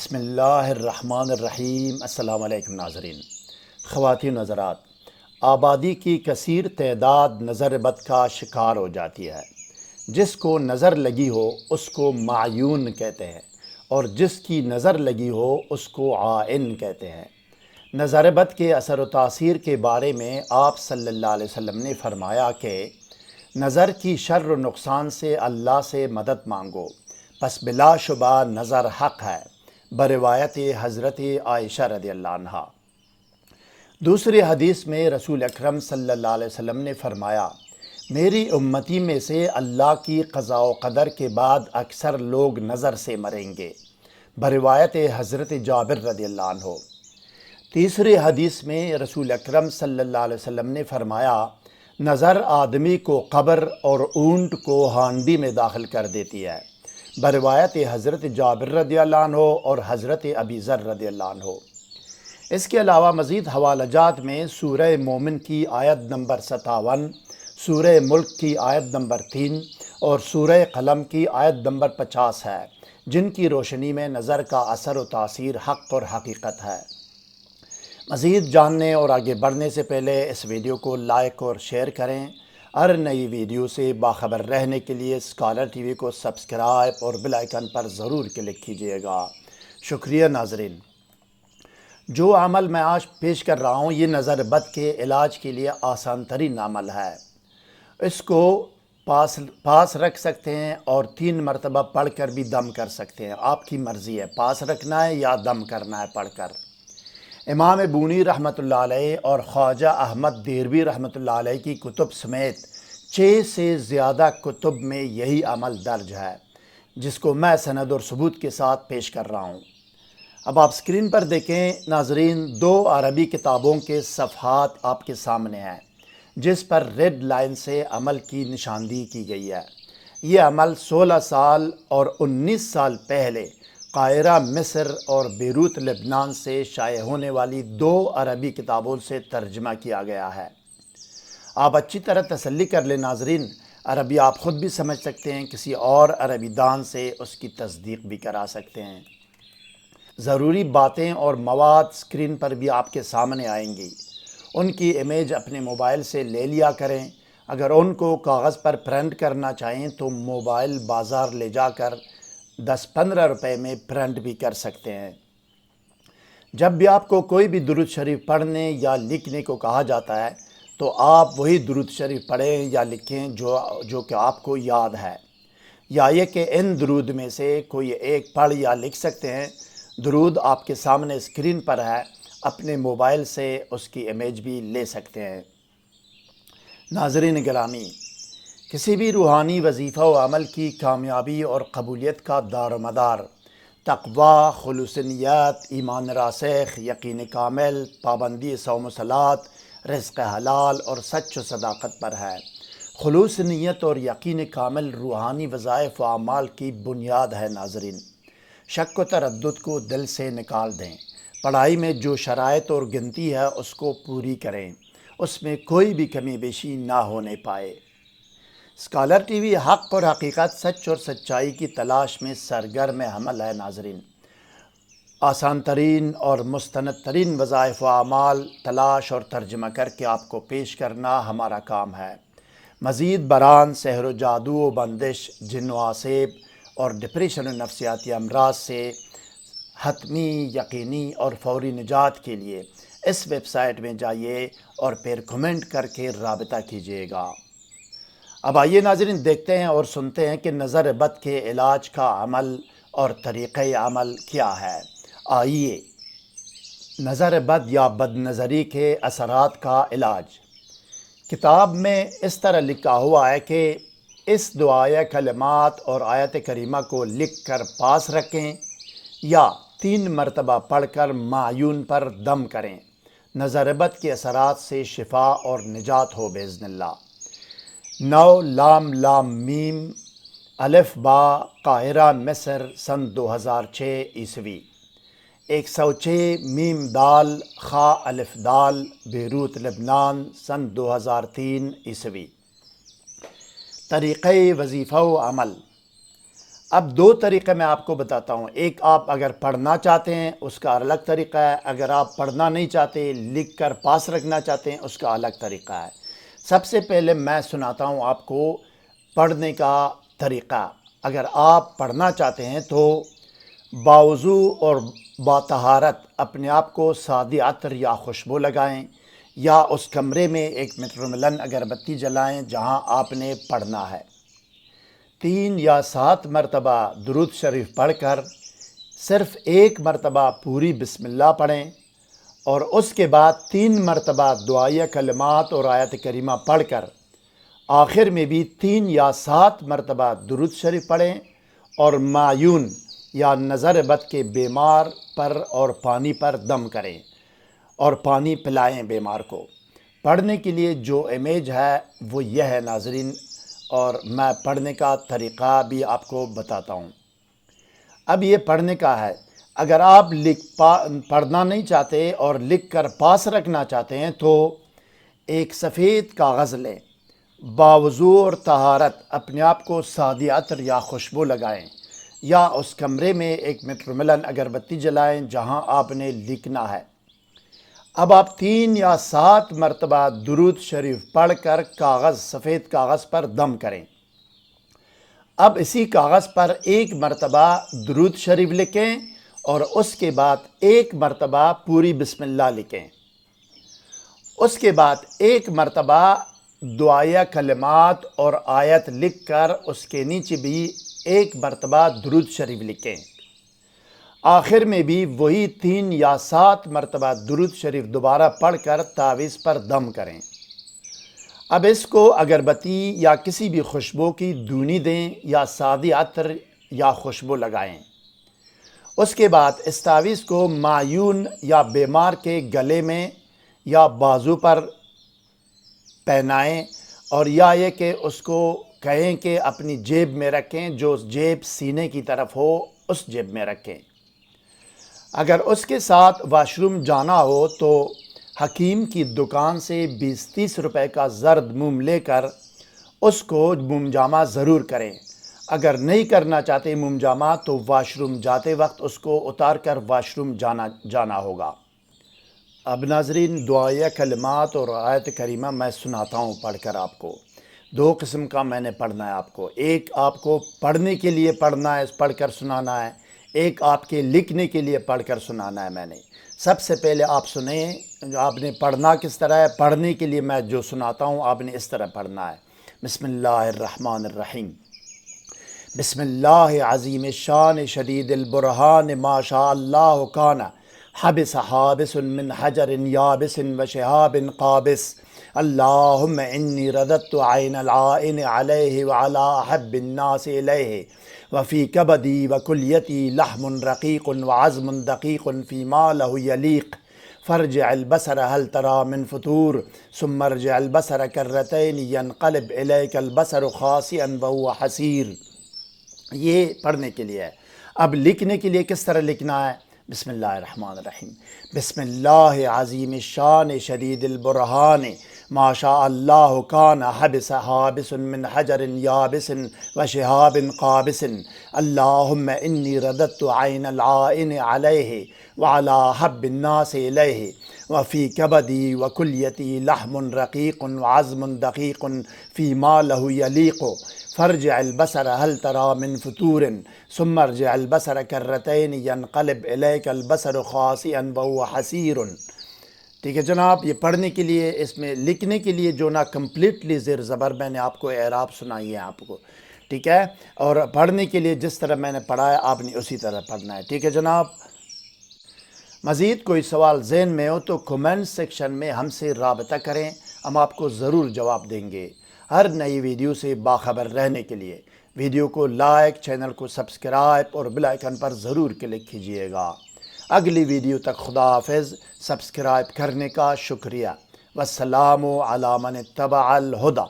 بسم اللہ الرحمن الرحیم۔ السلام علیکم ناظرین، خواتین و حضرات، آبادی کی کثیر تعداد نظر بد کا شکار ہو جاتی ہے۔ جس کو نظر لگی ہو اس کو معیون کہتے ہیں اور جس کی نظر لگی ہو اس کو عائن کہتے ہیں۔ نظر بد کے اثر و تاثیر کے بارے میں آپ صلی اللہ علیہ وسلم نے فرمایا کہ نظر کی شر و نقصان سے اللہ سے مدد مانگو، پس بلا شبہ نظر حق ہے، بروایت حضرت عائشہ رضی اللہ عنہا۔ دوسری حدیث میں رسول اکرم صلی اللہ علیہ وسلم نے فرمایا، میری امتی میں سے اللہ کی قضاء و قدر کے بعد اکثر لوگ نظر سے مریں گے، بروایت حضرت جابر رضی اللہ عنہ۔ تیسری حدیث میں رسول اکرم صلی اللہ علیہ وسلم نے فرمایا، نظر آدمی کو قبر اور اونٹ کو ہانڈی میں داخل کر دیتی ہے، بروایت حضرت جابر رضی اللہ عنہ اور حضرت ابی ذر رضی اللہ عنہ۔ اس کے علاوہ مزید حوالہ جات میں سورہ مومن کی آیت نمبر 57، سورہ ملک کی آیت نمبر 3 اور سورہ قلم کی آیت نمبر 50 ہے، جن کی روشنی میں نظر کا اثر و تاثیر حق اور حقیقت ہے۔ مزید جاننے اور آگے بڑھنے سے پہلے اس ویڈیو کو لائک اور شیئر کریں۔ ہر نئی ویڈیو سے باخبر رہنے کے لیے اسکالر ٹی وی کو سبسکرائب اور بیل آئیکن پر ضرور کلک کیجیے گا۔ شکریہ ناظرین۔ جو عمل میں آج پیش کر رہا ہوں یہ نظر بد کے علاج کے لیے آسان ترین عمل ہے۔ اس کو پاس رکھ سکتے ہیں اور 3 مرتبہ پڑھ کر بھی دم کر سکتے ہیں، آپ کی مرضی ہے، پاس رکھنا ہے یا دم کرنا ہے پڑھ کر۔ امام بونی رحمۃ اللہ علیہ اور خواجہ احمد دیربی رحمۃ اللہ علیہ کی کتب سمیت 6 سے زیادہ کتب میں یہی عمل درج ہے، جس کو میں سند اور ثبوت کے ساتھ پیش کر رہا ہوں۔ اب آپ اسکرین پر دیکھیں ناظرین، 2 عربی کتابوں کے صفحات آپ کے سامنے ہیں، جس پر ریڈ لائن سے عمل کی نشاندہی کی گئی ہے۔ یہ عمل 16 سال اور 19 سال پہلے قاہرہ مصر اور بیروت لبنان سے شائع ہونے والی 2 عربی کتابوں سے ترجمہ کیا گیا ہے۔ آپ اچھی طرح تسلی کر لیں ناظرین، عربی آپ خود بھی سمجھ سکتے ہیں، کسی اور عربی دان سے اس کی تصدیق بھی کرا سکتے ہیں۔ ضروری باتیں اور مواد اسکرین پر بھی آپ کے سامنے آئیں گی، ان کی امیج اپنے موبائل سے لے لیا کریں۔ اگر ان کو کاغذ پر پرنٹ کرنا چاہیں تو موبائل بازار لے جا کر 10-15 روپے میں پرنٹ بھی کر سکتے ہیں۔ جب بھی آپ کو کوئی بھی درود شریف پڑھنے یا لکھنے کو کہا جاتا ہے تو آپ وہی درود شریف پڑھیں یا لکھیں جو کہ آپ کو یاد ہے، یا یہ کہ ان درود میں سے کوئی ایک پڑھ یا لکھ سکتے ہیں۔ درود آپ کے سامنے اسکرین پر ہے، اپنے موبائل سے اس کی امیج بھی لے سکتے ہیں۔ ناظرین گرامی، کسی بھی روحانی وظیفہ و عمل کی کامیابی اور قبولیت کا دار و مدار تقوی، خلوص نیت، ایمان راسخ، یقین کامل، پابندی صوم و صلات، رزق حلال اور سچ و صداقت پر ہے۔ خلوص نیت اور یقین کامل روحانی وظائف و اعمال کی بنیاد ہے ناظرین۔ شک و تردد کو دل سے نکال دیں، پڑھائی میں جو شرائط اور گنتی ہے اس کو پوری کریں، اس میں کوئی بھی کمی بیشی نہ ہونے پائے۔ اسکالر ٹی وی حق اور حقیقت، سچ اور سچائی کی تلاش میں سرگرم عمل ہے ناظرین۔ آسان ترین اور مستند ترین وظائف و اعمال تلاش اور ترجمہ کر کے آپ کو پیش کرنا ہمارا کام ہے۔ مزید برآں سحر و جادو و بندش، جن و آسیب اور ڈپریشن و نفسیاتی امراض سے حتمی، یقینی اور فوری نجات کے لیے اس ویب سائٹ میں جائیے اور پھر کمنٹ کر کے رابطہ کیجیے گا۔ اب آئیے ناظرین دیکھتے ہیں اور سنتے ہیں کہ نظر بد کے علاج کا عمل اور طریقہ عمل کیا ہے۔ آئیے، نظر بد یا بد نظری کے اثرات کا علاج۔ کتاب میں اس طرح لکھا ہوا ہے کہ اس دعائے کلمات اور آیت کریمہ کو لکھ کر پاس رکھیں یا 3 مرتبہ پڑھ کر معیون پر دم کریں، نظر بد کے اثرات سے شفا اور نجات ہو باذن اللہ۔ 9 لام لام میم الف با قاہرہ مصر سن 2006 عیسوی، 106 میم دال خا الف دال بیروت لبنان سن 2003 عیسوی۔ طریقہ وظیفہ و عمل۔ اب دو طریقے میں آپ کو بتاتا ہوں، ایک آپ اگر پڑھنا چاہتے ہیں اس کا الگ طریقہ ہے، اگر آپ پڑھنا نہیں چاہتے لکھ کر پاس رکھنا چاہتے ہیں اس کا الگ طریقہ ہے۔ سب سے پہلے میں سناتا ہوں آپ کو پڑھنے کا طریقہ۔ اگر آپ پڑھنا چاہتے ہیں تو باوضو اور باطہارت اپنے آپ کو سادی عطر یا خوشبو لگائیں، یا اس کمرے میں ایک متر ملن اگربتی جلائیں جہاں آپ نے پڑھنا ہے۔ 3 یا 7 مرتبہ درود شریف پڑھ کر صرف 1 مرتبہ پوری بسم اللہ پڑھیں، اور اس کے بعد 3 مرتبہ دعائیہ کلمات اور آیت کریمہ پڑھ کر آخر میں بھی 3 یا 7 مرتبہ درود شریف پڑھیں، اور معیون یا نظر بد کے بیمار پر اور پانی پر دم کریں اور پانی پلائیں بیمار کو۔ پڑھنے کے لیے جو امیج ہے وہ یہ ہے ناظرین، اور میں پڑھنے کا طریقہ بھی آپ کو بتاتا ہوں۔ اب یہ پڑھنے کا ہے، اگر آپ پڑھنا نہیں چاہتے اور لکھ کر پاس رکھنا چاہتے ہیں تو ایک سفید کاغذ لیں، باوضو اور طہارت اپنے آپ کو سادی عطر یا خوشبو لگائیں، یا اس کمرے میں ایک متر ملن اگربتی جلائیں جہاں آپ نے لکھنا ہے۔ اب آپ 3 یا 7 مرتبہ درود شریف پڑھ کر سفید کاغذ پر دم کریں۔ اب اسی کاغذ پر 1 مرتبہ درود شریف لکھیں اور اس کے بعد 1 مرتبہ پوری بسم اللہ لکھیں۔ اس کے بعد 1 مرتبہ دعائیہ کلمات اور آیت لکھ کر اس کے نیچے بھی 1 مرتبہ درود شریف لکھیں۔ آخر میں بھی وہی 3 یا 7 مرتبہ درود شریف دوبارہ پڑھ کر تعویذ پر دم کریں۔ اب اس کو اگربتی یا کسی بھی خوشبو کی دونی دیں یا سادی عطر یا خوشبو لگائیں۔ اس کے بعد اس تعویذ کو معیون یا بیمار کے گلے میں یا بازو پر پہنائیں، اور یا یہ کہ اس کو کہیں کہ اپنی جیب میں رکھیں، جو جیب سینے کی طرف ہو اس جیب میں رکھیں۔ اگر اس کے ساتھ واش روم جانا ہو تو حکیم کی دکان سے 20-30 روپے کا زرد موم لے کر اس کو موم جامہ ضرور کریں۔ اگر نہیں کرنا چاہتے موم جامہ تو واش روم جاتے وقت اس کو اتار کر واش روم جانا ہوگا۔ اب ناظرین دعائیہ کلمات اور آیت کریمہ میں سناتا ہوں پڑھ کر آپ کو۔ 2 قسم کا میں نے پڑھنا ہے آپ کو، ایک آپ کو پڑھنے کے لیے پڑھنا ہے، پڑھ کر سنانا ہے، ایک آپ کے لکھنے کے لیے پڑھ کر سنانا ہے میں نے۔ سب سے پہلے آپ سنیں آپ نے پڑھنا کس طرح ہے۔ پڑھنے کے لیے میں جو سناتا ہوں آپ نے اس طرح پڑھنا ہے۔ بسم اللہ الرحمن الرحیم۔ بسم اللہ عظیم الشان شدید البرہان ما شاء اللہ کان حبس حابس من حجر یابس وشہاب قابس اللہم انی رددت عین العائن علیہ وعلا حب الناس الیہ وفی کبدی وکلیتی لحم رقیق وعظم دقیق فیما لہ یلیق فرجع البصر هل ترى من فطور ثم ارجع البصر کرتین ینقلب الیک البصر خاسئا وهو حسیر۔ یہ پڑھنے کے لیے ہے۔ اب لکھنے کے لیے کس طرح لکھنا ہے؟ بسم اللہ الرحمن الرحیم۔ بسم اللہ عظیم الشان شدید البرہان ما شاء اللہ کان حبس حابس من حجر یابس وشہاب قابس اللہم انی رددت عین العائن علیہ وعلا حب الناس الیہ وفی کبدی وکلیتی لحم رقیق وعظم دقیق فیما لہ یلیق فرجع البصر هل ترى من فطور ثم ارجع البصر کرتین ینقلب الیک البصر خاسئا وهو حسیر۔ ٹھیک ہے جناب، یہ پڑھنے کے لیے، اس میں لکھنے کے لیے جو نا کمپلیٹلی زیر زبر میں نے آپ کو اعراب سنائی ہے آپ کو، ٹھیک ہے، اور پڑھنے کے لیے جس طرح میں نے پڑھا ہے آپ نے اسی طرح پڑھنا ہے، ٹھیک ہے جناب۔ مزید کوئی سوال ذہن میں ہو تو کمنٹ سیکشن میں ہم سے رابطہ کریں، ہم آپ کو ضرور جواب دیں گے۔ ہر نئی ویڈیو سے باخبر رہنے کے لیے ویڈیو کو لائک، چینل کو سبسکرائب اور بیل آئیکن پر ضرور کلک کیجئے گا۔ اگلی ویڈیو تک خدا حافظ، سبسکرائب کرنے کا شکریہ۔ والسلام علی من اتبع الہدی۔